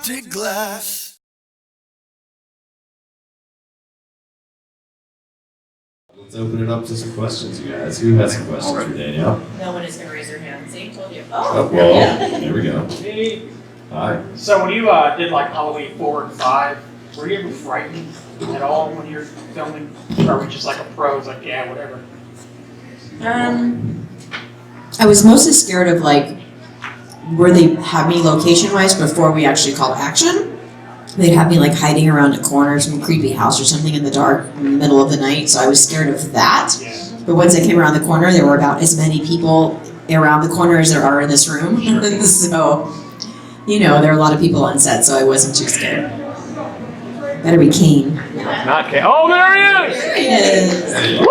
frosted glass. Let's open it up to some questions, you guys. Who has some questions for Danielle? No one is going to raise their hand. See, told you. Oh, well, there we go. Hey. Hi. So when you did like Halloween 4 and 5, were you ever frightened at all when you're filming? Or were you just like a pro? It's like, yeah, whatever. I was mostly scared of like where they had me location-wise before we actually called action. They'd have me like hiding around a corner, some creepy house or something in the dark in the middle of the night. So I was scared of that. Yeah. But once I came around the corner, there were about as many people around the corner as there are in this room. So, you know, there are a lot of people on set, so I wasn't too scared. Better be Kane. Not Kane. Oh, there he is! There he is. Hey. Woo!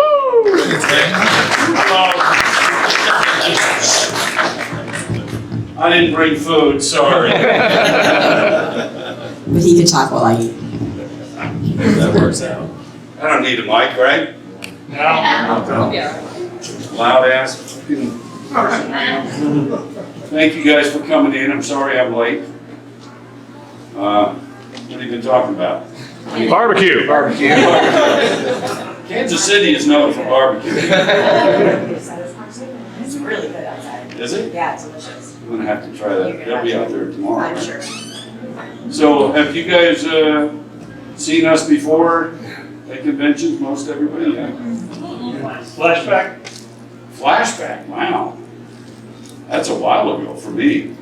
I didn't bring food, sorry. But he can talk while I eat. That works out. I don't need a mic, right? No. Loud ass. Thank you guys for coming in. I'm sorry I'm late. What have you been talking about? Barbecue. Barbecue. Kansas City is known for barbecue. It's really good outside. Is it? Yeah, it's delicious. I'm gonna have to try that. They'll be out there tomorrow. I'm sure. So have you guys seen us before at conventions? Most everybody, yeah. Flashback. Flashback, wow. That's a while ago for me.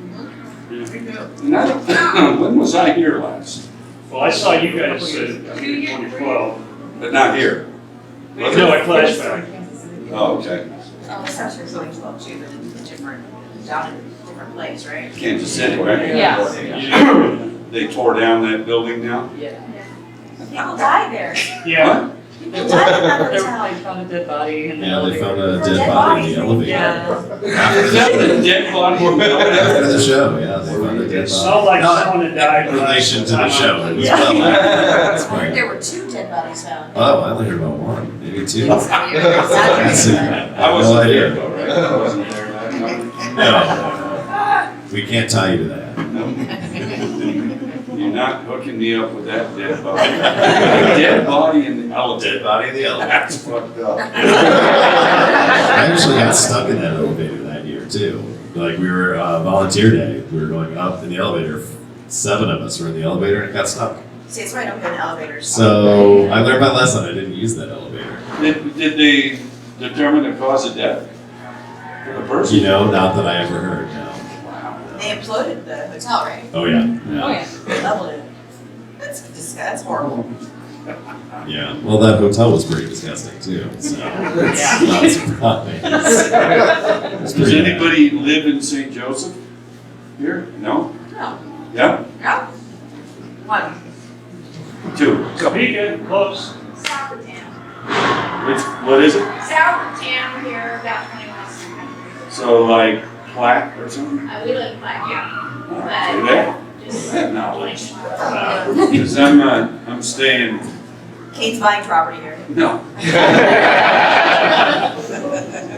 And when was I here last? Well, I saw you guys in 2012. But not here. No, at Flashback. Oh, okay. Oh, it's actually going to up to down in a different place, right? Kansas City, right? Yeah. They tore down that building now? People died there. Yeah. People died in that They hotel. found a dead body in the Yeah, they elevator. found a dead body in the elevator. Yeah. Is that the dead body? After the show, yeah, they found a dead It body. smelled like someone had died. In relation to the show. It was Yeah. well I heard after. there were 2 dead bodies found. Oh, I only heard about one, maybe 2. So you're exaggerating. I wasn't No there idea. though, right? I wasn't there that night. No. We can't tie you to that. You're not hooking me up with that dead body. A dead body in the elevator. Dead body in the elevator. That's fucked up. I actually got stuck in that elevator that year too. Like we were volunteer day, we were going up in the elevator. 7 of us were in the elevator and got stuck. See, it's why I don't go in elevators. So I learned my lesson. I didn't use that elevator. Did they determine the cause of death for the person? You know, not that I ever heard. No. They imploded the hotel, right? Oh yeah. Oh, yeah. They leveled it. That's horrible. Yeah. Well, that hotel was pretty disgusting too. So it's not surprising. It's Does pretty bad. anybody live in St. Joseph here? No? No. Yeah? No? One. 2. Topeka, close. South Town. What is it? South Town here, about 20 miles. So like Platte or something? We live in Black, yeah. See that? Just That knowledge. 20 miles. Because I'm staying, Kate's buying property here. no.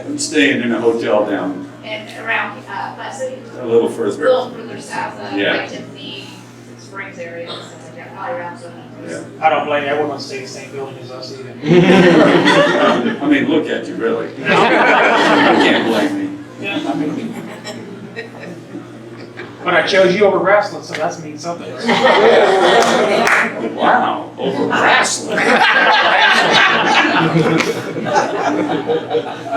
I'm staying in a hotel down And around Platte City, a little a further. little further south, Yeah. like Tiffany, Springs area, and stuff like that, probably around 7. Yeah. I don't blame you. I wouldn't stay in the same building as us either. I mean, look at you, really. You can't blame me. Yeah, I mean. But I chose you over wrestling, so that means something. Right? Wow, over wrestling.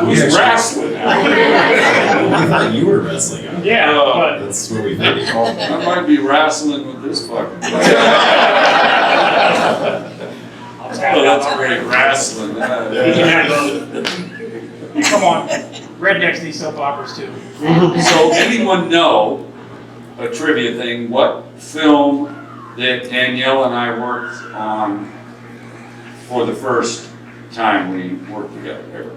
Who's wrestling now? I thought you were wrestling. Out. Yeah, but That's what we think. I might be wrestling with this fucking place. I'll tap Oh, out. that's great wrestling. Come on, rednecks need soap operas too. So anyone know, a trivia thing, what film that Danielle and I worked on for the first time we worked together ever?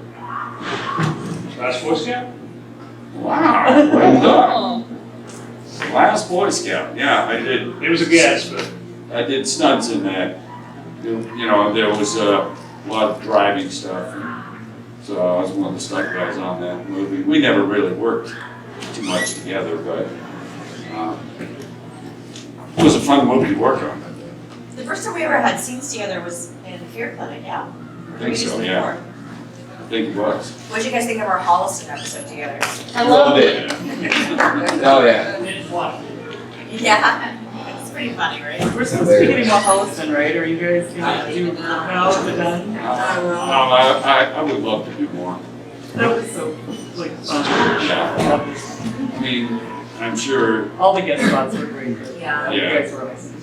Last Boy Scout? Wow, well done. Last Boy Scout, yeah, I did. It was a guess, but I did stunts in that. You know, there was a lot of driving stuff. So I was one of the stunt guys on that movie. We never really worked too much together, but it was was a fun movie to work on. The first time we ever had scenes together was in Fear Clinic, yeah. I think so, yeah. I think it was. What did you guys think of our Holliston episode together? I love it. Oh, yeah. Yeah, it's pretty funny, right? We're supposed to be getting more Holliston, right? Are you guys gonna do, no, is it done? I would love to do more. That was so, like, fun. Yeah. I love this. I mean, I'm sure All the guest spots were great. Yeah. You guys were awesome.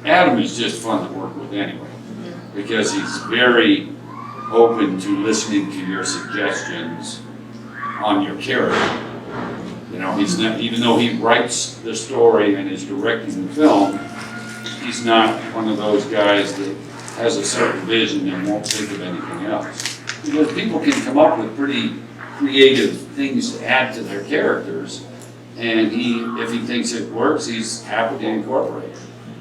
Adam is just fun to work with anyway, because he's very open to listening to your suggestions on your character. You know, he's not, even though he writes the story and is directing the film, he's not one of those guys that has a certain vision and won't think of anything else. Because people can come up with pretty creative things to add to their characters, and if he thinks it works, he's happy to incorporate it.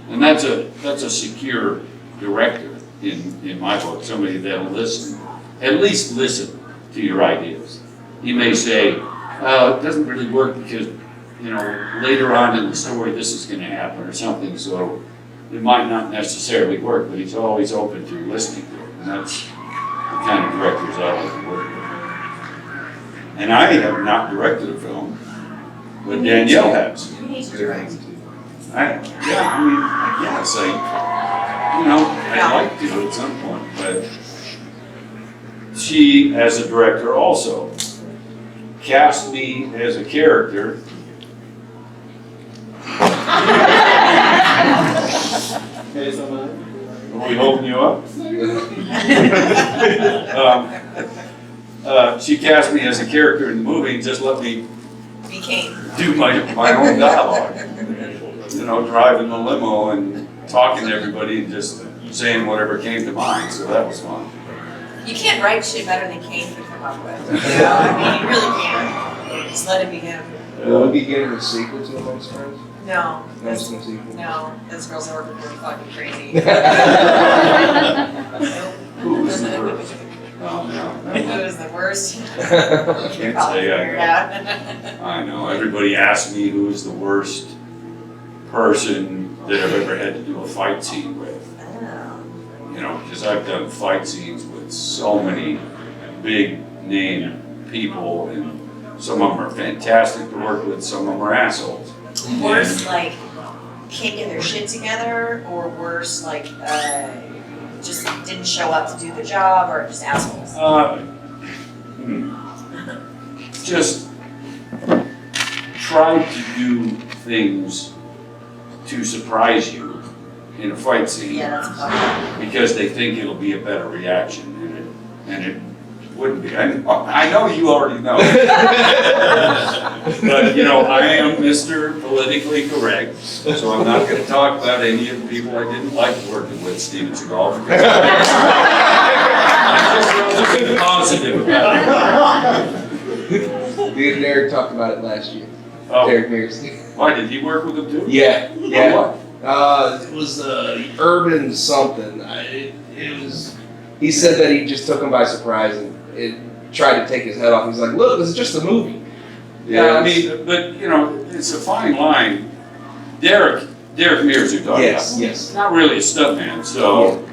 And that's a secure director in my book, somebody that'll listen, at least listen to your ideas. He may say, it doesn't really work because, you know, later on in the story this is gonna happen or something, so it might not necessarily work, but he's always open to listening to it, and that's the kind of directors I like to work with. And I have not directed a film, but Danielle has. You need to direct. I guess I'd like to at some point, but she, as a director also, cast me as a character. Are we holding you up? She cast me as a character in the movie and just let me Be Kane. do my own dialogue. You know, driving the limo and talking to everybody and just saying whatever came to mind, so that was fun. You can't write shit better than Kane could come up with. You know? I mean, you really can't. Just let it be him. Will we be getting a sequel to Amongst Friends? No. No, it's no sequel. No, those girls are working really fucking crazy. Who was the worst? Oh, no. Who is the worst? Can't say I know. Yeah. I know, everybody asks me who is the worst person that I've ever had to do a fight scene with. You know, because I've done fight scenes with so many big name people, and some of them are fantastic to work with, some of them are assholes. Worse, like, can't get their shit together, or worse, like, just didn't show up to do the job, or just assholes? Just try to do things to surprise you in a fight scene. Yeah, that's a problem. Because they think it'll be a better reaction, and it wouldn't be. I know you already know. But, you know, I am Mr. Politically Correct, so I'm not gonna talk about any of the people I didn't like working with, Steven Seagal, because I just wasn't positive about it. Me and Derek talked about it last year. Oh, Derek Mears. why, did he work with them too? Yeah, On yeah. what? It was urban something. It was. He said that he just took him by surprise and it tried to take his head off. He's like, "Look, this is just a movie." Yeah, I mean, but, you know, it's a fine line. Derek Mears, you're talking Yes, about. yes. Not really a stuntman, so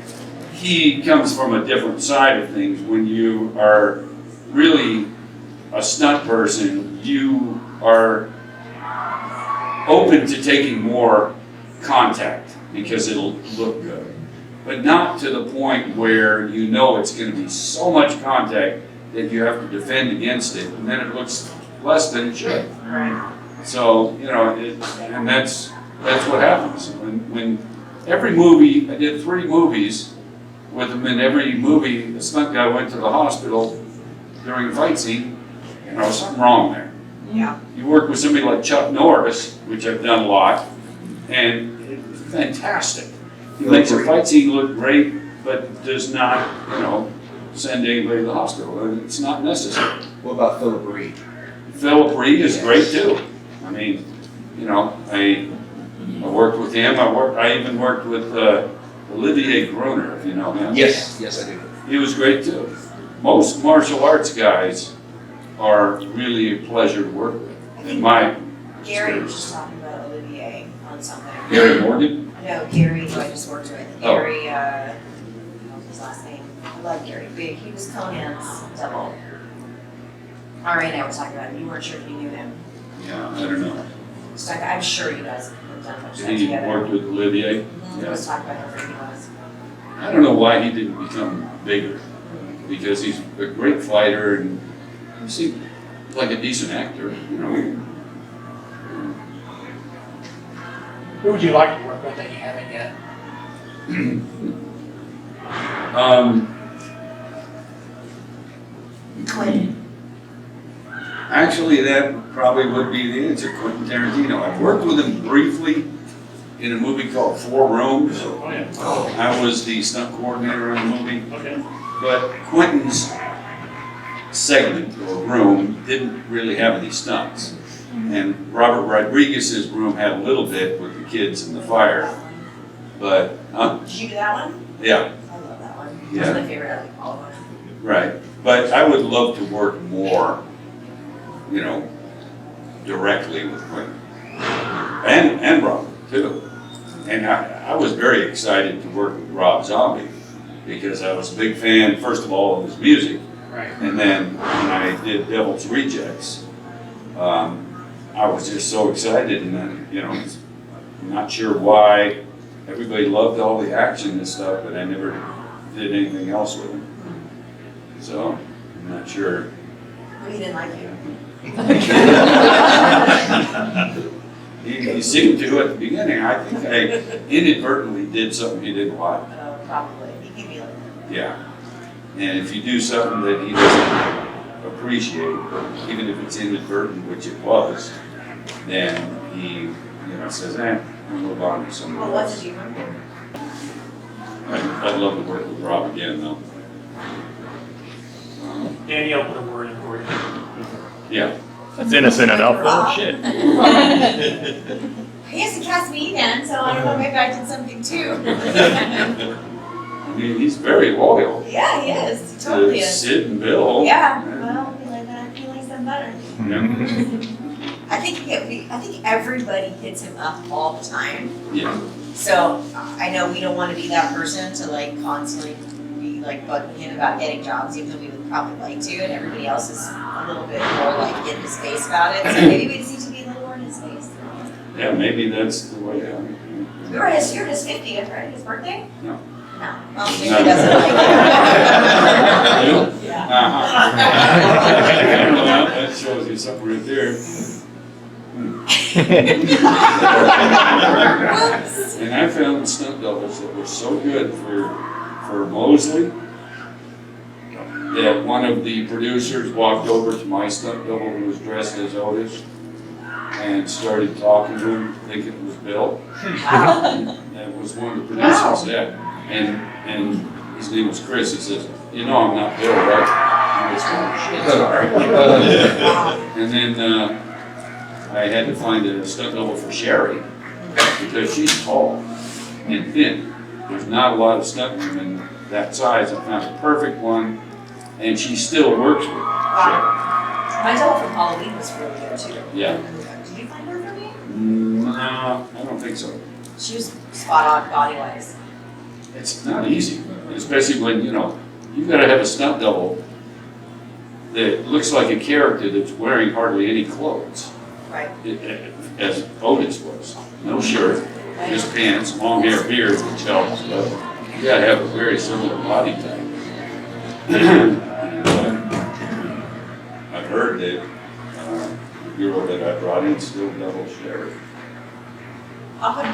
he comes from a different side of things. When you are really a stunt person, you are open to taking more contact because it'll look good. But not to the point where you know it's going to be so much contact that you have to defend against it, and then it looks less than it should. Right. So, you know, and that's what happens. When every movie, I did 3 movies with him, and every movie, the stunt guy went to the hospital during a fight scene, you know, something wrong there. Yeah. You work with somebody like Chuck Norris, which I've done a lot, and it's fantastic. He makes a fight scene look great, but does not, you know, send anybody to the hospital, and it's not necessary. What about Philip Reed? Philip Reed is great too. I mean, you know, I worked with him. I even worked with Olivier Gruner, if you know him. Yes, I do. He was great too. Most martial arts guys are really a pleasure to work with. In my Gary was just talking about Olivier on Morgan something. Gary Morgan? No, Gary, who I just worked with. Oh. Gary, I don't know his last name. I love Gary. Big. He was Conan's double. Ari and I were talking about him. You weren't sure if you knew him. Yeah, I don't know. So I'm sure you guys have done much stuff He together. worked with Olivier. Mm-hmm. Yeah. Let's talk about how great he was. I don't know why he didn't become bigger, because he's a great fighter and he seemed like a decent actor, you know. Who would you like to work with that you haven't yet? Quentin. Actually, that probably would be the answer, Quentin Tarantino. I've worked with him briefly in a movie called Four Rooms. Oh, yeah. I was the stunt coordinator on the movie, Okay. but Quentin's segment or room didn't really have any stunts. And Robert Rodriguez's room had a little bit with the kids and the fire, but, Did you do that one? yeah, I love that one. Yeah. That's my favorite out of all of them. right. But I would love to work more, you know, directly with Quentin. And Robert, too. And I was very excited to work with Rob Zombie because I was a big fan, first of all, of his music. Right. And then when I did Devil's Rejects, I was just so excited, and then, you know, I'm not sure why everybody loved all the action and stuff, but I never did anything else with him. So I'm not sure. Well, he didn't like you. He seemed to at the beginning. I think I inadvertently did something he didn't like. Probably. He could be like that. Yeah. And if you do something that he doesn't appreciate, even if it's inadvertent, which it was, then he, you know, says, I'll move on to something Well, what else. did you remember? I'd love to work with Rob again, though. Danielle put a word in for you. Yeah. That's innocent enough. Oh, shit. He has to cast me then, so I don't know, maybe I did something too. I mean, he's very loyal Yeah, he is. He totally to is. Sid and Bill. Yeah, well, he likes them better. Yeah. I think everybody hits him up all the time. Yeah. So I know we don't want to be that person to like constantly be like bugging him about getting jobs, even though we would probably like to, and everybody else is a little bit more like in his face about it. So maybe we just need to be a little more in his face. Yeah, maybe that's the way You're his 50th, right? His birthday? No. No. Well, maybe he doesn't like You? it. Yeah. Well, that shows you something right there. And I found stunt doubles that were so good for Mosley that one of the producers walked over to my stunt double who was dressed as Otis and started talking to him, thinking it was Bill. That was one of the producers, yeah. And his name was Chris. He says, you know I'm not Bill, right? I was going, shit, sorry. And then I had to find a stunt double for Sherry because she's tall and thin. There's not a lot of stunt women that size. I found a perfect one, and she still works with Sherry. My double from Halloween was really good too. Yeah. Did you find her for me? No, I don't think so. She was spot on body wise. It's not easy, especially when, you know, you've got to have a stunt double that looks like a character that's wearing hardly any clothes, Right. as Otis was. No shirt, just pants, long hair, beard, which helps, but you got to have a very similar body type. I've heard that the girl that I brought in still double Sherry. I'll put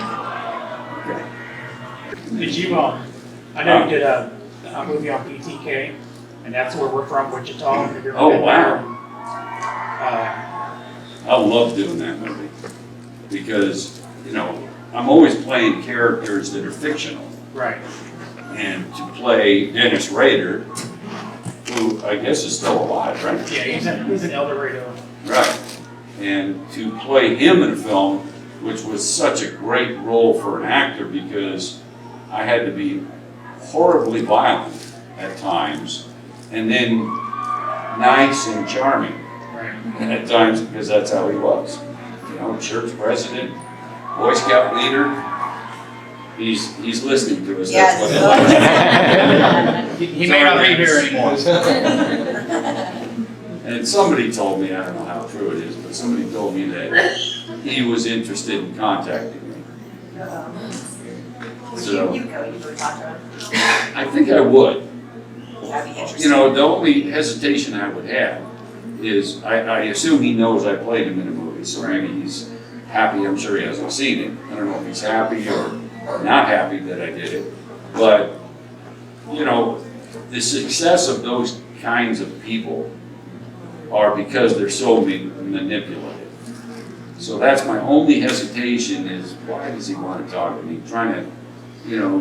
it Did you, I know you did a movie on BTK, and that's where we're from, Wichita. Have you ever Oh, been wow. there? I love doing that movie because, you know, I'm always playing characters that are fictional. Right. And to play Dennis Rader, who I guess is still alive, right? Yeah, he's an El Dorado. Right. And to play him in a film, which was such a great role for an actor because I had to be horribly violent at times and then nice and charming Right. at times because that's how he was. You know, church president, Boy Scout leader. He's listening to us. Yes. That's what He may not be here anymore. And somebody told me, I don't know how true it is, but somebody told me that he was interested in contacting me. So You go talk to him. I think I would. That'd be interesting. You know, the only hesitation I would have is I assume he knows I played him in a movie, so maybe he's happy. I'm sure he hasn't seen it. I don't know if he's happy or not happy that I did it. But, you know, the success of those kinds of people are because they're so manipulative. So that's my only hesitation is why does he want to talk to me? Trying to, you know,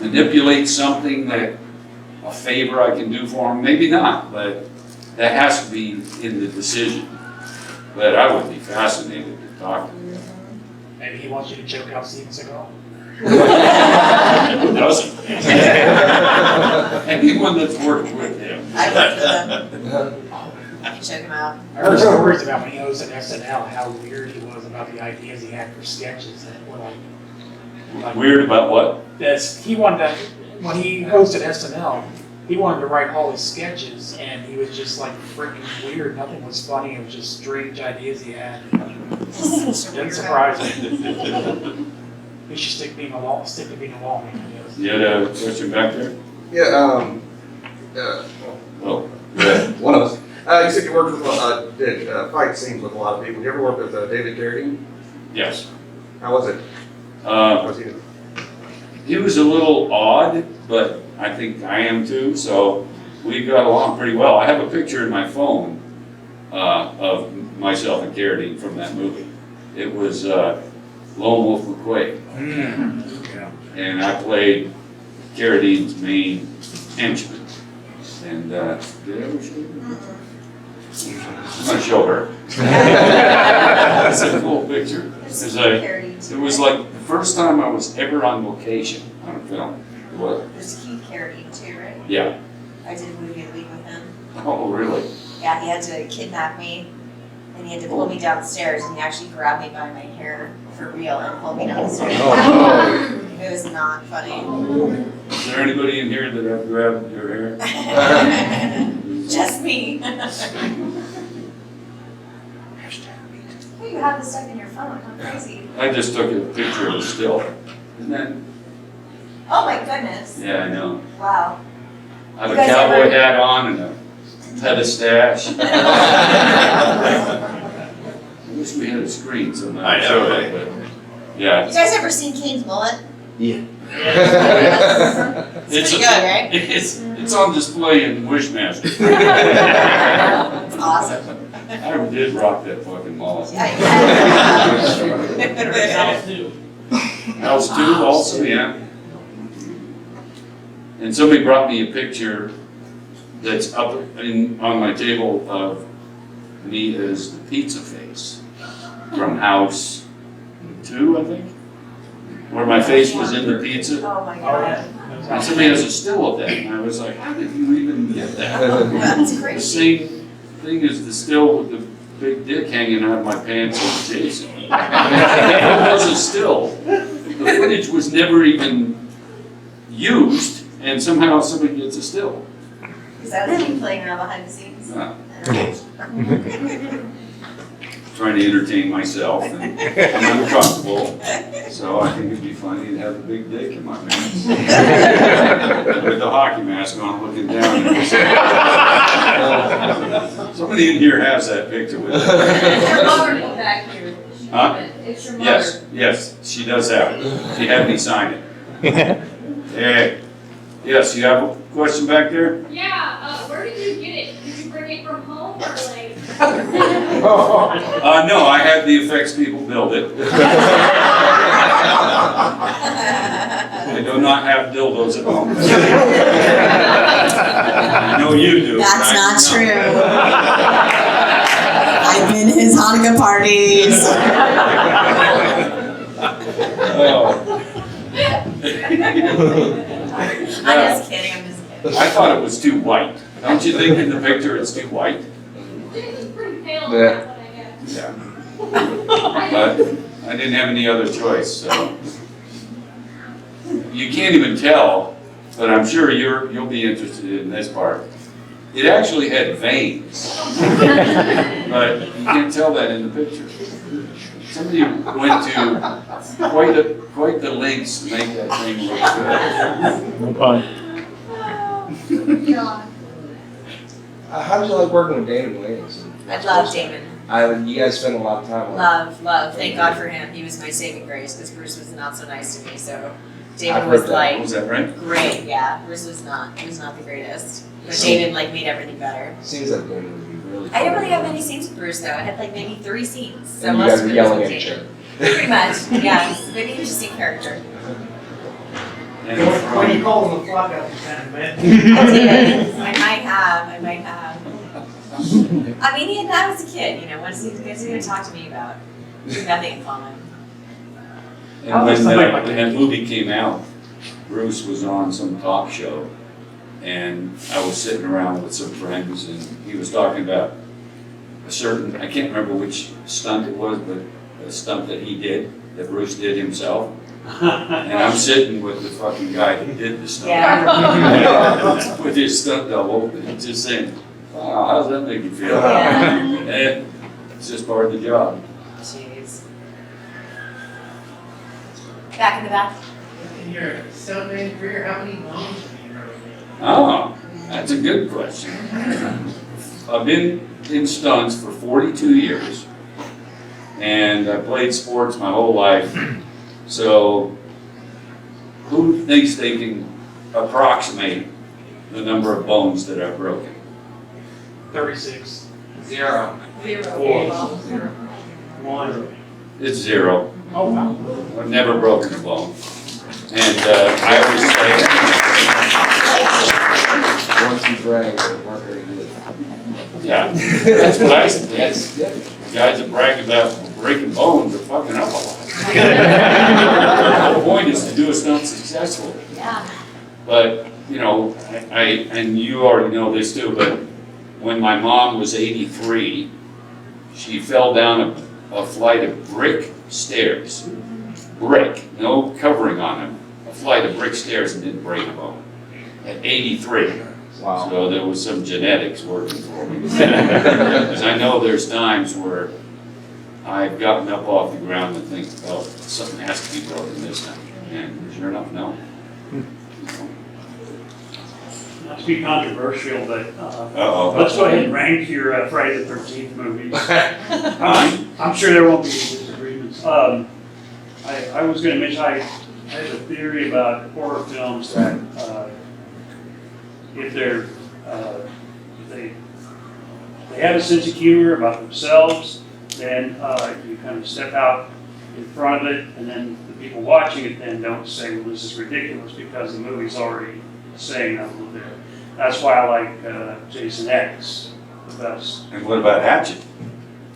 manipulate something that a favor I can do for him? Maybe not, but that has to be in the decision. But I would be fascinated to talk to him. Maybe he wants you to choke out Steven Seagal. Who doesn't? Anyone that's worked with him. I worked with him. You can check him out. I heard stories about when he hosted SNL, how weird he was about the ideas he had for sketches that were like Weird about what? this. He wanted to, when he hosted SNL, he wanted to write all his sketches, and he was just like freaking weird. Nothing was funny. It was just strange ideas he had. Didn't surprise me. He should stick to being a lawman, I guess. You had a question back there? Yeah, Oh, yeah. one of us. You said you worked with, did fight scenes with a lot of people. You ever worked with David Carradine? Yes. How was it? How was he? He was a little odd, but I think I am too, so we got along pretty well. I have a picture in my phone of myself and Carradine from that movie. It was Lone Wolf McQuaid, Yeah. and I played Carradine's main henchman. And did I ever show you? I'm gonna show her. It's a cool picture. It was like the first time I was ever on location on a film. What? There's Keith Carradine too, right? Yeah. I did a movie a week with him. Oh, really? Yeah, he had to kidnap me, and he had to pull me downstairs, and he actually grabbed me by my hair for real and pulled me downstairs. It was not funny. Is there anybody in here that have grabbed your hair? Just me. Hey, you have this stuff in your phone. How crazy. I just took a picture of a still. Isn't that? Oh my goodness. Yeah, I know. Wow. I have a You guys cowboy ever- hat on and a stash. I wish we had a screen so that I know, showed right? it, but yeah. You guys ever seen Kane's mullet? Yeah. It's pretty good, right? It's on display in Wishmaster. It's awesome. I did rock that fucking mullet. House 2 also, yeah. And somebody brought me a picture that's up on my table of me as the pizza face from House 2, I think, where my face was in the pizza. Oh my Oh, god. yeah. And somebody has a still of that, and I was like, how did you even get that? That's The crazy. same thing as the still with the big dick hanging out of my pants with Jason. It was a still. The footage was never even used, and somehow somebody gets a still. Is that you playing around behind the scenes? Trying to entertain myself, and I'm uncomfortable, so I think it'd be funny to have a big dick in my pants. With the hockey mask on, looking down. Somebody in here has that picture with It's it. your mother back here. Huh? It's your mother. Yes, she does have it. She had me sign it. Hey, yes, you have a question back there? Yeah, where did you get it? Did you bring it from home or like? No, I had the effects people build it. I do not have dildos at home. I know you do. That's right? not true. I've been to his Hanukkah parties. I'm just kidding, I'm just kidding. I thought it was too white. Don't you think in the picture it's too white? It's pretty pale, Yeah. that's what I guess. Yeah. But I didn't have any other choice, so. You can't even tell, but I'm sure you'll be interested in this part. It actually had veins, but you can't tell that in the picture. Somebody went to quite the lengths to make that thing look good. No pun. How did you like working with Damon Wayans? I love Damon. You guys spent a lot of time on Love. Thank God for him. He was my saving grace because Bruce was not so nice to me. So I've Damon heard was that. like Was that right? great. Yeah, Bruce was not. He was not the greatest. But Damon like made everything better. it. Seems like Damon would be really I didn't fun. really have many scenes with Bruce though. I had like maybe 3 scenes. So And you most guys of were it was yelling with at each Damon. other. Pretty much, yeah. Maybe he was just in character. And When you from, call him a fuck up, you kind of meant. I did. I might have. I mean, I was a kid, you know. What's he going to talk to me about? We have nothing in common. and when that movie came out, Bruce was on some talk show, and I was sitting around with some friends, and he was talking about a certain, I can't remember which stunt it was, but a stunt that he did, that Bruce did himself. And I'm sitting with the fucking guy that did the stunt. Yeah. With his stunt double, and just saying, wow, how's that make you feel? Yeah. And it's just part of the job. Jeez. Back in the back. In your stuntman career, how many bones have you broken? Oh, that's a good question. I've been in stunts for 42 years, and I played sports my whole life. So, who thinks they can approximate the number of bones that I've broken? 36. 0. 4. 1. It's 0. Oh wow. I've never broken a bone. And I always say, Once you brag, it weren't very good. yeah, that's what I say. Yes. Yeah. Guys that brag about breaking bones are fucking up a lot. The whole point is to do a stunt successfully. Yeah. But, you know, and you already know this too, but when my mom was 83, she fell down a flight of brick stairs. Brick, no covering on them. A flight of brick stairs and didn't break a bone. At 83. Wow. So there was some genetics working for me. Because I know there's times where I've gotten up off the ground and think, oh, something has to be broken this time. And sure enough, no. Not to be controversial, but Uh-oh. let's go ahead and rank your Friday the 13th movies. Fine. I'm sure there won't be any disagreements. I was going to mention, I have a theory about horror films that if they have a sense of humor about themselves, then you kind of step out in front of it, and then the people watching it then don't say, well, this is ridiculous, because the movie's already saying that a little bit. That's why I like Jason X the best. And what about Hatchet?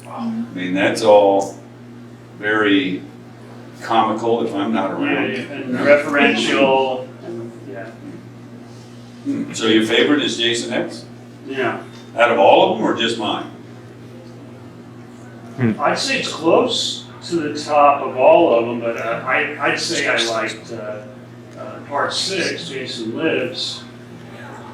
I mean, that's all very comical if I'm not Yeah, around. and referential, and So your favorite is Jason X? yeah. Out of all of them or just mine? I'd say it's close to the top of all of them, but I'd say I liked Part 6, Jason Lives,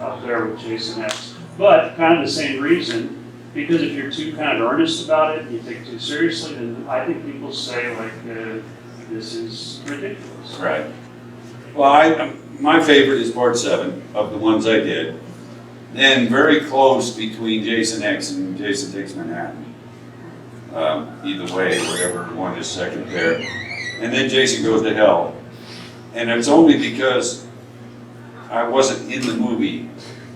up there with Jason X. But kind of the same reason, because if you're too kind of earnest about it and you take it too seriously, then I think people say like, this is ridiculous. Right. Well, my favorite is Part 7 of the ones I did. Then very close between Jason X and Jason Takes Manhattan. Either way, whatever one is second there. And then Jason Goes to Hell. And it's only because I wasn't in the movie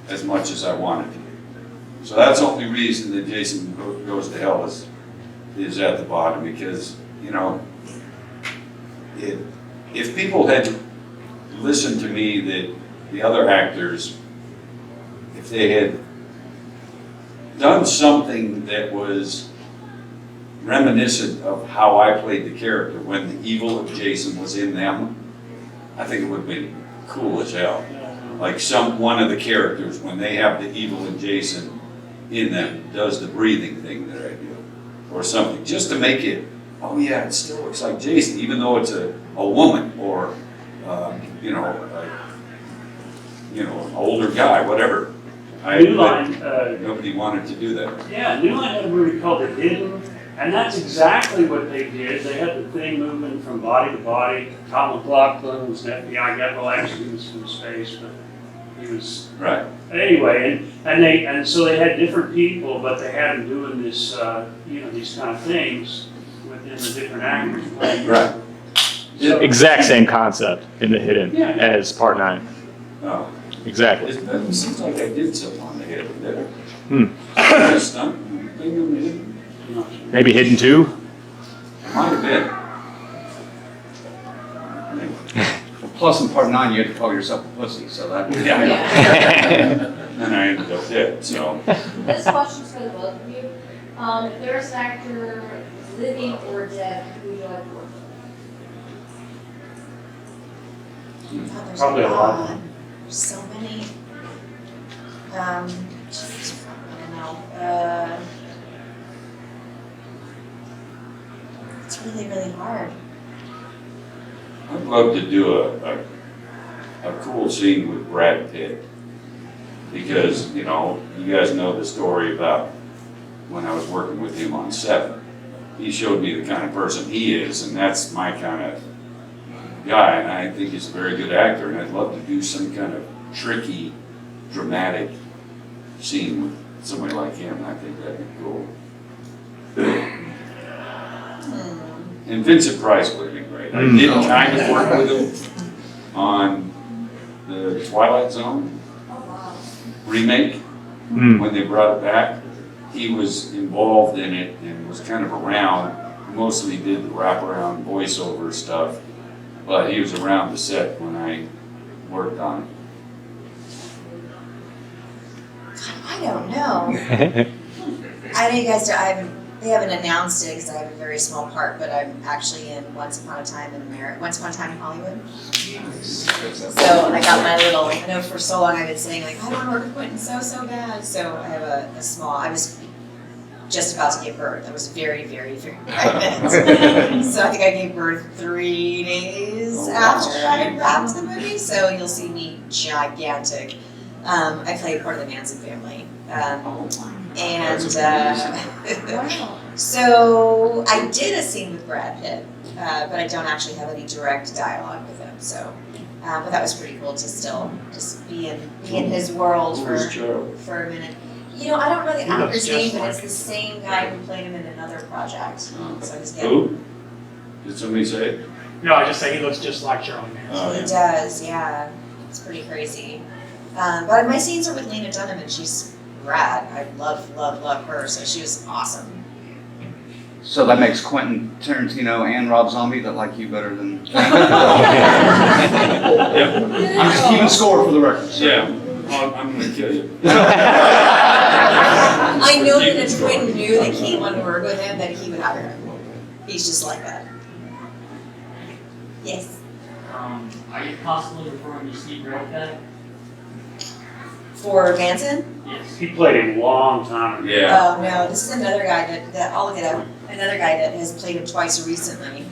as much as I wanted to. So that's the only reason that Jason Goes to Hell is at the bottom, because, you know, if people had listened to me, that the other actors, if they had done something that was reminiscent of how I played the character when the evil of Jason was in them, I think it would have been cool as hell. Like one of the characters, when they have the evil of Jason in them, does the breathing thing that I do, or something, just to make it oh yeah, it still looks like Jason, even though it's a woman or, an older guy, whatever. New Line, Nobody wanted to do that. yeah, New Line had a movie called The Hidden, and that's exactly what they did. They had the thing moving from body to body. Tom McLaughlin was an FBI guy. Well, actually, he was from space, but he was Right. anyway. And so they had different people, but they had them doing this, these kind of things within the different actors playing. Right. Exact same concept in The Hidden Yeah. as Part 9. Oh. Exactly. It seems like I did something on the head there. Hmm. Stunt thing on the head. Maybe Hidden 2? Might have been. Plus, in part 9, you had to call yourself a pussy, so that. Yeah. And I ended up dead, so. This question's for the both of you. If there's an actor living or dead, who would you like to work with? God, there's Probably a lot. There's so many. I don't know. It's really, really hard. I'd love to do a cool scene with Brad Pitt. Because, you guys know the story about when I was working with him on 7. He showed me the kind of person he is, and that's my kind of guy, and I think he's a very good actor, and I'd love to do some kind of tricky, dramatic scene with somebody like him. I think that'd be cool. And Vincent Price would have been great. I did kind of work with him on the Twilight Zone remake when they brought it back. He was involved in it and was kind of around, mostly did the wraparound voiceover stuff, but he was around the set when I worked on it. I don't know. I know you guys they haven't announced it because I have a very small part, but I'm actually in Once Upon a Time in Hollywood. So I got my little, I know for so long I've been saying like, I don't want to work with Quentin so bad. So I have a small, I was just about to give birth. I was very, very, very pregnant. So I think I gave birth 3 days after I wrapped the movie. So you'll see me gigantic. I played part of the Manson family. So I did a scene with Brad Pitt, but I don't actually have any direct dialogue with him. So, but that was pretty cool to still just be in his world for a minute. I don't know the actor's name, but it's the same guy who played him in another project. So Who? Did somebody say it? No, I just say he looks just like Charlie Manson. He does, yeah. It's pretty crazy. But my scenes are with Lena Dunham, and she's rad. I love her, so she was awesome. So that makes Quentin Tarantino and Rob Zombie that like you better than. I'm just keeping score for the record. So. Yeah. I'm going to kill you. I know that if Quentin knew that Kate wanted to work with him, that he would hire him. He's just like that. Yes. Are you possibly referring to Steve Redcut? For Manson? Yes. He played a long time ago. Yeah. Oh no, this is another guy that I'll look it up. Another guy that has played him twice recently.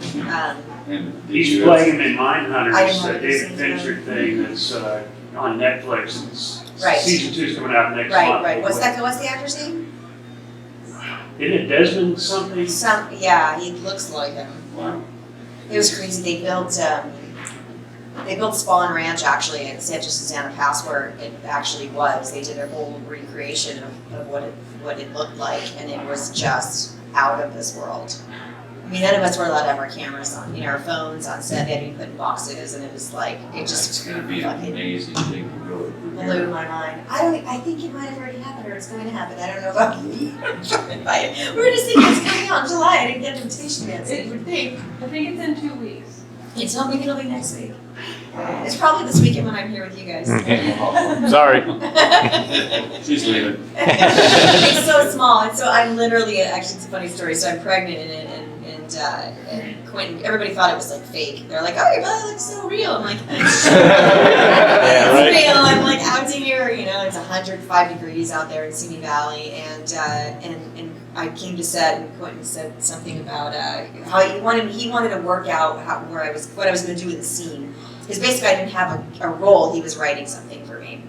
He's playing him in Mindhunters, I didn't know that David Fincher thing that's on Netflix. Right. Season 2 is coming out next month. Right. What's the actor's name? Isn't it Desmond something? Yeah, he looks like him. Wow. It was crazy. They built Spawn Ranch actually in Santa Susana Pass where it actually was. They did a whole recreation of what it looked like, and it was just out of this world. I mean, none of us were allowed to have our cameras on, our phones on set. They had to be put in boxes, and it was like it just It's going to be an amazing thing to go through. blew my mind. I think it might have already happened, or it's going to happen. I don't know if I'm invited. We were just thinking it's coming out in July. I didn't get an invitation yet, so you would think. I think it's in 2 weeks. It's not maybe it'll be next week. It's probably this weekend when I'm here with you guys. Sorry. She's leaving. It's so small, and so I'm literally, actually it's a funny story, so I'm pregnant and Quentin, everybody thought it was like fake. They're like, oh, your belly looks so real. I'm like, it's real. I'm like out here, it's 105 degrees out there in Simi Valley, and I came to set and Quentin said something about how he wanted to work out what I was going to do in the scene. Because basically I didn't have a role, he was writing something for me.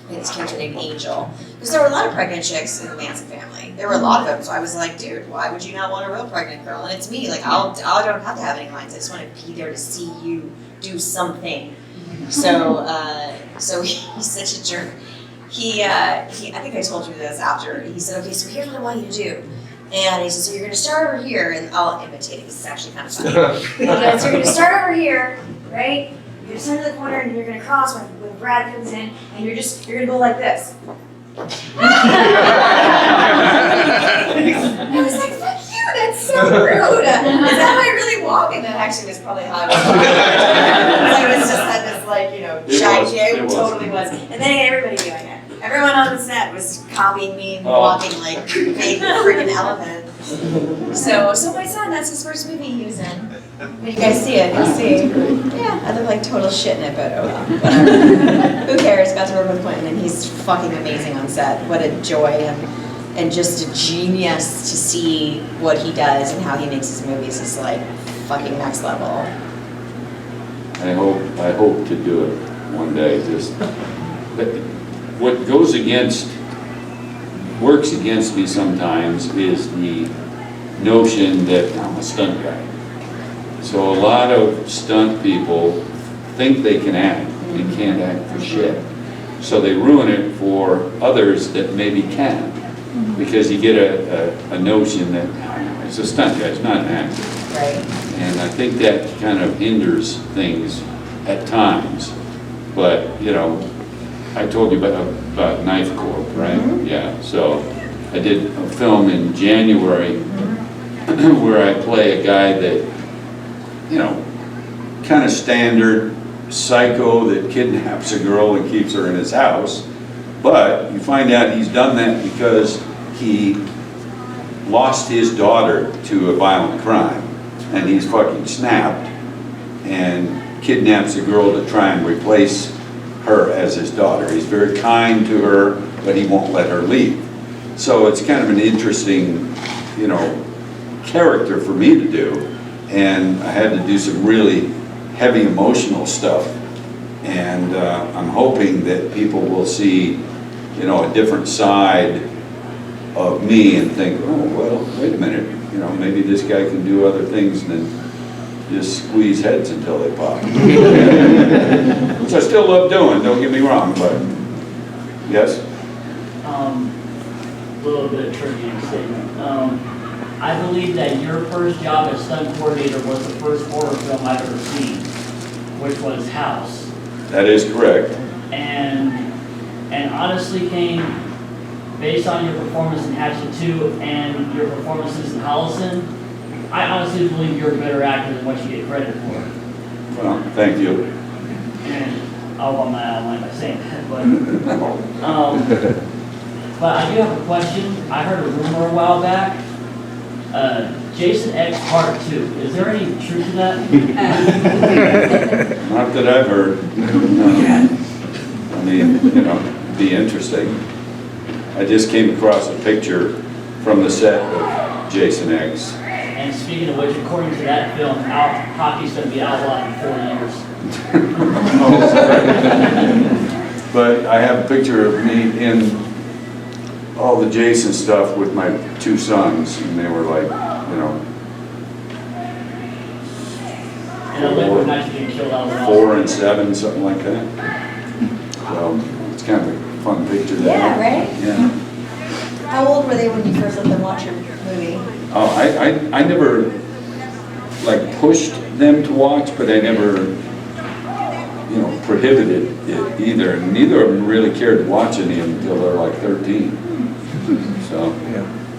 I had this character named Angel. Because there were a lot of pregnant chicks in the Manson family. There were a lot of them, so I was like, dude, why would you not want a real pregnant girl? And it's me, like I don't have to have any lines, I just want to be there to see you do something. So he's such a jerk. I think I told you this after. He said, okay, so here's what I want you to do. And he said, so you're going to start over here, and I'll imitate it, because it's actually kind of funny. So you're going to start over here, right? You're going to stand in the corner, and you're going to cross when Brad comes in, and you're going to go like this. I was like, fuck you, that's so rude. Is that how I really walk? And that actually was probably how I was walking. So it was just had this, like, shaggy, it totally was. And then everybody doing it. Everyone on the set was copying me and walking like a big freaking elephant. So my son, that's his first movie he was in. When you guys see it, you'll see. Yeah, I look like total shit in it, but oh well, whatever. Who cares? Got to work with Quentin, and he's fucking amazing on set. What a joy and just a genius to see what he does and how he makes his movies is like fucking next level. I hope to do it one day. But what works against me sometimes is the notion that I'm a stunt guy. So a lot of stunt people think they can act and can't act for shit. So they ruin it for others that maybe can. Because you get a notion that it's a stunt guy, it's not an actor. Right. And I think that kind of hinders things at times. But, I told you about Knife Corp, right? Yeah, so I did a film in January where I play a guy that, kind of standard psycho that kidnaps a girl and keeps her in his house. But you find out he's done that because he lost his daughter to a violent crime. And he's fucking snapped and kidnaps a girl to try and replace her as his daughter. He's very kind to her, but he won't let her leave. So it's kind of an interesting, character for me to do. And I had to do some really heavy emotional stuff. And I'm hoping that people will see, a different side of me and think, oh, well, wait a minute, maybe this guy can do other things than just squeeze heads until they pop. Which I still love doing, don't get me wrong, but yes? A little bit of trivia statement. I believe that your first job as stunt coordinator was the first horror film I've ever seen, which was House. That is correct. And honestly, Kane, based on your performance in Hatchet 2 and your performances in Hollison, I honestly believe you're a better actor than what you get credit for. Well, thank you. And I won't mind by saying that, but I do have a question. I heard a rumor a while back. Jason X Part 2. Is there any truth to that? Not that I've heard. No. I mean, it'd be interesting. I just came across a picture from the set of Jason X. And speaking of which, according to that film, hockey's going to be outlawed in 4 years. But I have a picture of me in all the Jason stuff with my 2 sons, and they were like, And I live with not getting killed out. 4 and 7, something like that. So it's kind of a fun picture there. Yeah, right? Yeah. How old were they when you first let them watch your movie? Oh, I never pushed them to watch, but I never prohibited it either. And neither of them really cared to watch any until they're like 13. So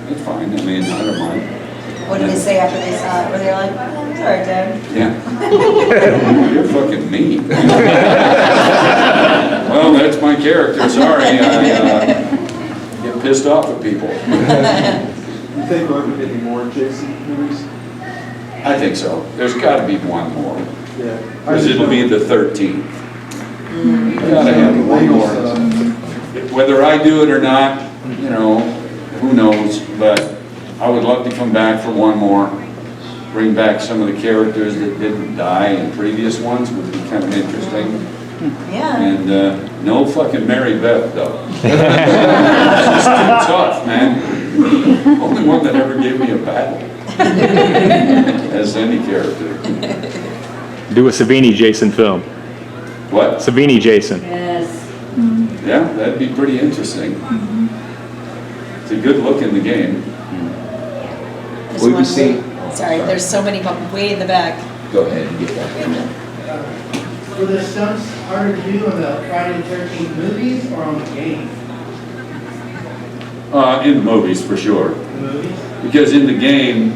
it's fine. I mean, I don't mind. What did they say after they saw it? Were they like, oh, I'm sorry, Dad? Yeah. You're fucking mean. Well, that's my character. Sorry. I get pissed off at people. You think we'll ever get any more Jason movies? I think so. There's got to be one more. Yeah. Because it'll be the 13th. Gotta have one more. Whether I do it or not, who knows, but I would love to come back for one more. Bring back some of the characters that didn't die in previous ones would be kind of interesting. Yeah. And no fucking Mary Beth though. She's too tough, man. Only one that ever gave me a battle. As any character. Do a Savini Jason film. What? Savini Jason. Yes. Yeah, that'd be pretty interesting. It's a good look in the game. There's Will we one see? Sorry, there's so many way in the back. Go ahead and get that. Were the stunts harder to do on the Friday the 13th movies or on the game? In the movies, for sure. The movies? Because in the game,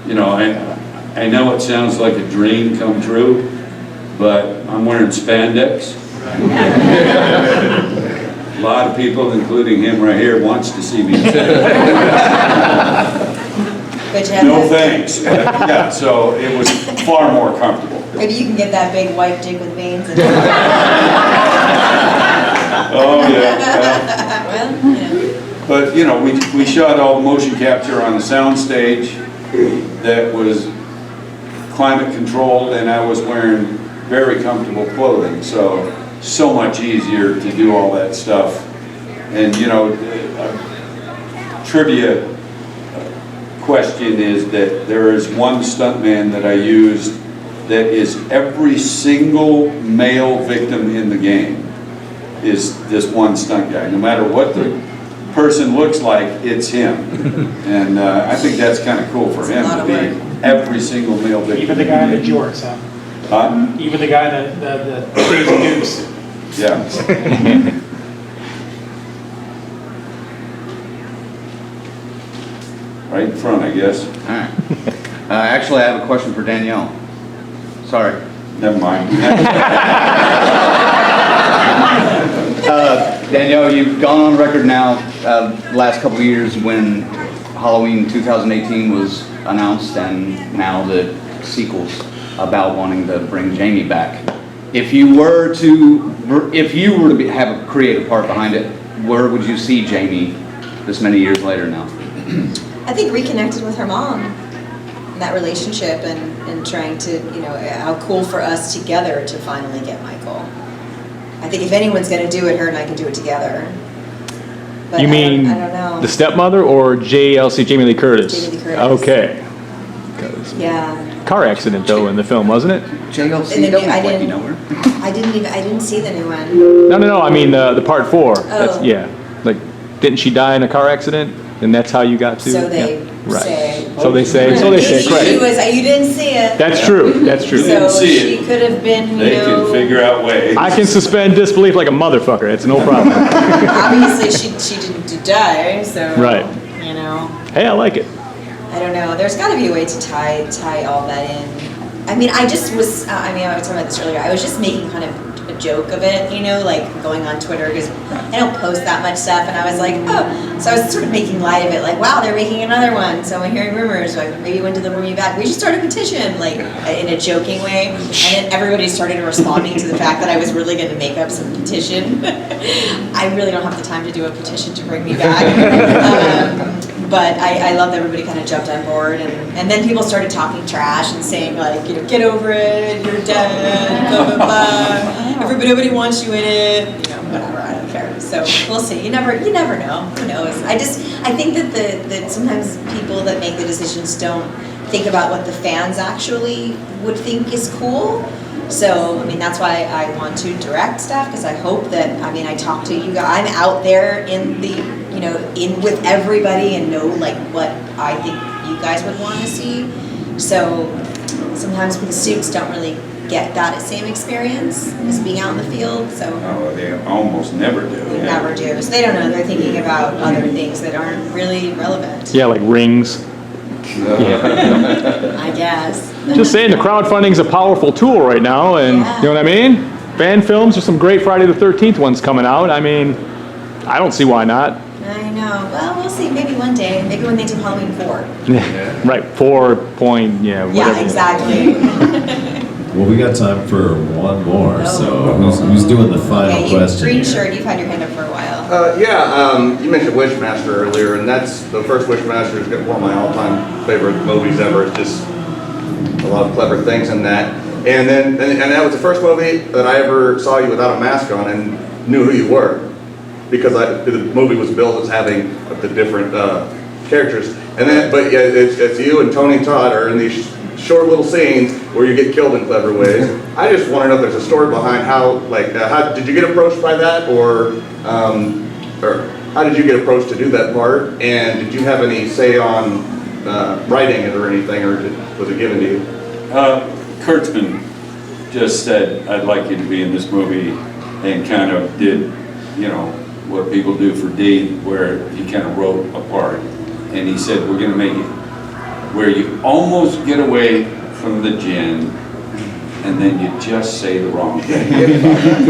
you know, I know it sounds like a dream come true, but I'm wearing spandex. A lot of people, including him right here, wants to see me. But you have No to- thanks. Yeah, so it was far more comfortable. Maybe you can get that big white dick with veins in it. Oh, yeah. Well, yeah. But, you know, we shot all the motion capture on a sound stage that was climate controlled, and I was wearing very comfortable clothing, so much easier to do all that stuff. And, you know, trivia question is that there is one stuntman that I used that is every single male victim in the game is this one stunt guy. No matter what the person looks like, it's him. And I think that's kind of cool for him to be every single male victim. Even the guy in the jorts, huh? Huh? Even the guy in the Daisy Dukes. Yeah. Right in front, I guess. All right. Actually, I have a question for Danielle. Sorry. Never mind. Danielle, you've gone on record now, last couple of years when Halloween 2018 was announced, and now the sequels about wanting to bring Jamie back. If you were to have a creative part behind it, where would you see Jamie this many years later now? I think reconnected with her mom and that relationship and trying to, you know, how cool for us together to finally get Michael. I think if anyone's going to do it, her and I can do it together. But You mean I don't know. the stepmother or JLC Jamie Lee Curtis? Jamie Lee Curtis. Okay. Yeah. Car accident though in the film, wasn't it? JLC, And then don't I look like you didn't- know her. I didn't see the new one. No. I mean the part 4. That's, Oh. yeah. Like, didn't she die in a car accident? And that's how you got to. So they Yeah. Right. say. So they say. Maybe she Correct. was. You didn't see it. That's true. That's true. So see she it. could have been, you They know. can figure out ways. I can suspend disbelief like a motherfucker. It's no problem. Obviously, she didn't die. So. Right. You know. Hey, I like it. I don't know. There's got to be a way to tie all that in. I mean, I just was. I was talking about this earlier. I was just making kind of a joke of it, you know, like going on Twitter because I don't post that much stuff, and I was like, oh, so I was sort of making light of it, like, wow, they're making another one. So I'm hearing rumors, like maybe when did they bring me back? We should start a petition, like in a joking way, and then everybody started responding to the fact that I was really going to make up some petition. I really don't have the time to do a petition to bring me back. But I love that everybody kind of jumped on board, and then people started talking trash and saying like, you know, get over it, you're dead, blah blah blah. Nobody wants you in it, you know, whatever. I don't care. So we'll see. You never know. Who knows? I think that that sometimes people that make the decisions don't think about what the fans actually would think is cool. So, I mean, that's why I want to direct stuff, because I hope that, I mean, I talk to you guys, I'm out there in the, you know, in with everybody and know, like, what I think you guys would want to see. So, sometimes the suits don't really get that same experience as being out in the field, so. Oh, they almost never do. They never do. So they don't know, they're thinking about other things that aren't really relevant. Yeah, like rings. I guess. Just saying, the crowdfunding's a powerful tool right now, and you know what I mean? Fan films, there's some great Friday the 13th ones coming out. I mean, I don't see why not. I know. Well, we'll see. Maybe one day. Maybe when they do Halloween 4. Right, 4 point, yeah, whatever. Yeah, exactly. Well, we got time for one more, so who's doing the final Okay, you question green here? shirt, you've had your hand up for a while. You mentioned Wishmaster earlier, and that's the first Wishmaster is one of my all-time favorite movies ever. It's just a lot of clever things in that. And that was the first movie that I ever saw you without a mask on and knew who you were, because the movie was billed as having the different characters. And then, but yeah, it's you and Tony Todd are in these short little scenes where you get killed in clever ways. I just want to know if there's a story behind how did you get approached by that, or how did you get approached to do that part, and did you have any say on writing it or anything, or was it given to you? Kurtzman just said, I'd like you to be in this movie, and kind of did, what people do for Dave, where he kind of wrote a part. And he said, we're gonna make it where you almost get away from the gin, and then you just say the wrong thing.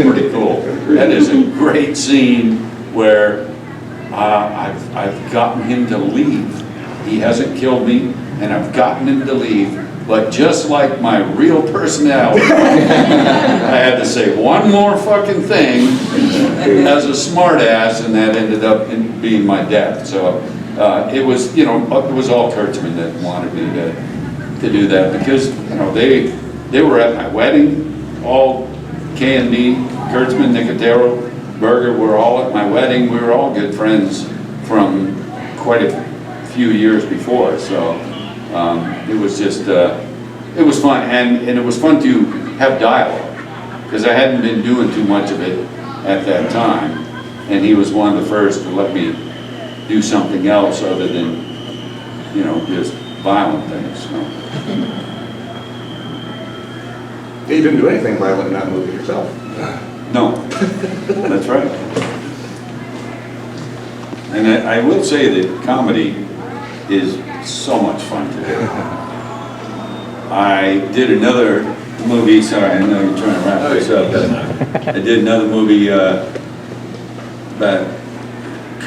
Pretty cool. That is a great scene where I've gotten him to leave. He hasn't killed me, and I've gotten him to leave. But just like my real personality, I had to say one more fucking thing as a smartass, and that ended up being my death. So it was, it was all Kurtzman that wanted me to do that, because they were at my wedding, all K&B, Kurtzman, Nicotero, Berger were all at my wedding. We were all good friends from quite a few years before. So. It was just, it was fun, and it was fun to have dialogue, because I hadn't been doing too much of it at that time, and he was one of the first to let me do something else other than, just violent things. So. You didn't do anything violent in that movie yourself. No, that's right. And I will say that comedy is so much fun to do. I did another movie, sorry, I know you're trying to wrap this up. I did another movie about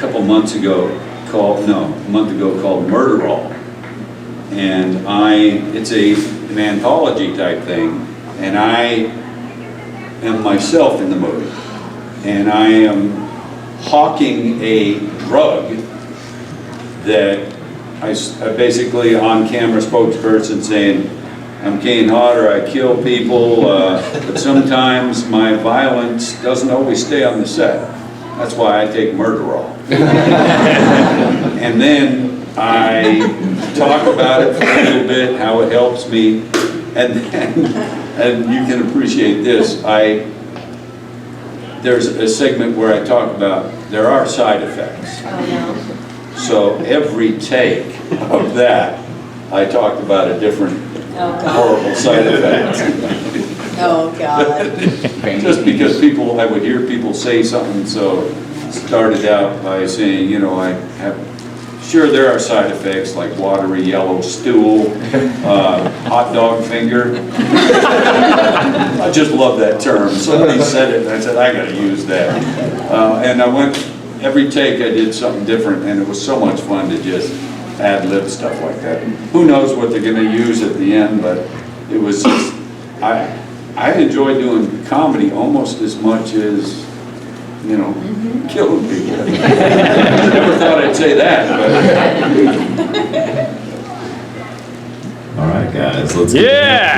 a month ago called Murder All. And it's an anthology type thing, and I am myself in the movie. And I am hawking a drug that I basically on-camera spokesperson saying, I'm Kane Hodder, I kill people, but sometimes my violence doesn't always stay on the set. That's why I take Murderall. And then I talk about it for a little bit, how it helps me, and you can appreciate this, there's a segment where I talk about there are side effects. Oh, no. So every take of that, I talked about a different horrible side effect. Oh, God. Just because I would hear people say something, so started out by saying, sure there are side effects like watery yellow stool, hot dog finger. I just love that term. Somebody said it and I said, I gotta use that. And I went, every take I did something different, and it was so much fun to just ad-lib stuff like that. Who knows what they're gonna use at the end, but it was just, I enjoy doing comedy almost as much as, killing people. Never thought I'd say that, but. All right, guys, let's Yeah!